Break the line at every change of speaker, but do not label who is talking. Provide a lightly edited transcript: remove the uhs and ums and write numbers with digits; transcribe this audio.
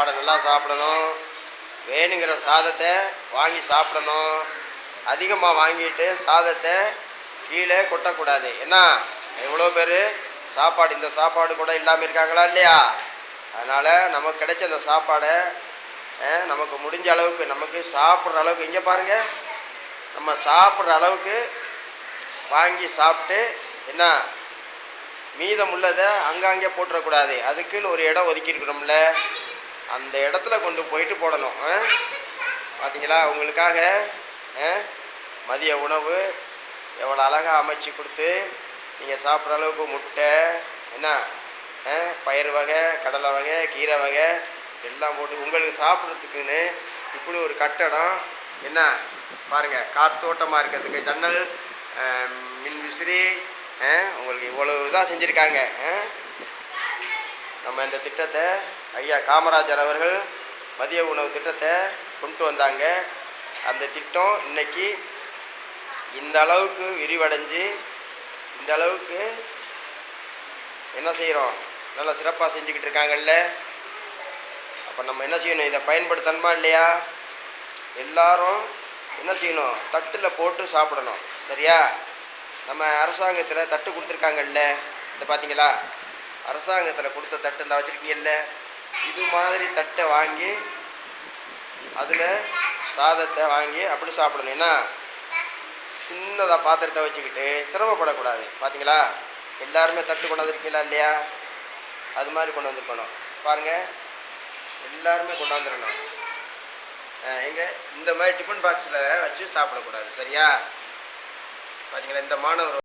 சாப்பாடை நல்லா சாப்பிடணும். வேணுங்கிற சாதத்தை வாங்கி சாப்பிடணும். அதிகமாக வாங்கிட்டு சாதத்தை கீழே கொட்டக்கூடாது. என்ன எவ்வளோ பேர் சாப்பாடு இந்த சாப்பாடு கூட இல்லாமல் இருக்காங்களா இல்லையா? அதனால் நமக்கு கிடைச்ச அந்த சாப்பாடை நமக்கு முடிஞ்ச அளவுக்கு நமக்கு சாப்பிட்ற அளவுக்கு, இங்கே பாருங்கள், நம்ம சாப்பிட்ற அளவுக்கு வாங்கி சாப்பிட்டு என்ன மீதம் உள்ளதை அங்கங்கே போட்டுறக்கூடாது. அதுக்குன்னு ஒரு இடம் ஒதுக்கியிருக்கணும்ல, அந்த இடத்துல கொண்டு போயிட்டு போடணும். பார்த்தீங்களா, உங்களுக்காக மதிய உணவு எவ்வளோ அழகாக அமைச்சு கொடுத்து நீங்கள் சாப்பிட்ற அளவுக்கு முட்டை, என்ன பயிர் வகை, கடலை வகை, கீரை வகை எல்லாம் போட்டு உங்களுக்கு சாப்பிட்றதுக்குன்னு இப்படி ஒரு கட்டடம், என்ன பாருங்கள், காற்றோட்டமாக இருக்கிறதுக்கு ஜன்னல், மின் விசிறி, உங்களுக்கு இவ்வளோ இதாக செஞ்சுருக்காங்க. நம்ம இந்த திட்டத்தை ஐயா காமராஜர் அவர்கள் மதிய உணவு திட்டத்தை கொண்டு வந்தாங்க. அந்த திட்டம் இன்னைக்கு இந்த அளவுக்கு விரிவடைஞ்சு இந்த அளவுக்கு என்ன செய்கிறோம், நல்லா சிறப்பாக செஞ்சுக்கிட்டு இருக்காங்கல்ல. அப்போ நம்ம என்ன செய்யணும், இதை பயன்படுத்தணுமா இல்லையா? எல்லாரும் என்ன செய்யணும், தட்டில் போட்டு சாப்பிடணும். சரியா? நம்ம அரசாங்கத்தில் தட்டு கொடுத்துருக்காங்கல்ல, இதை பார்த்தீங்களா, அரசாங்கத்தில் கொடுத்த தட்டு இந்த வச்சுருக்கீங்கல்ல, இது மாதிரி தட்டை வாங்கி அதில் சாதத்தை வாங்கி அப்படி சாப்பிடணும். ஏன்னா சின்னதாக பாத்திரத்தை வச்சுக்கிட்டு சிரமப்படக்கூடாது. பார்த்தீங்களா, எல்லாருமே தட்டு கொண்டு வந்துருக்கீங்களா இல்லையா? அது மாதிரி கொண்டு வந்துருக்கணும். பாருங்கள், எல்லாருமே கொண்டாந்துடணும். எங்கே இந்த மாதிரி டிஃபன் பாக்ஸில் வச்சு சாப்பிடக்கூடாது. சரியா? பார்த்தீங்களா, இந்த மாணவர்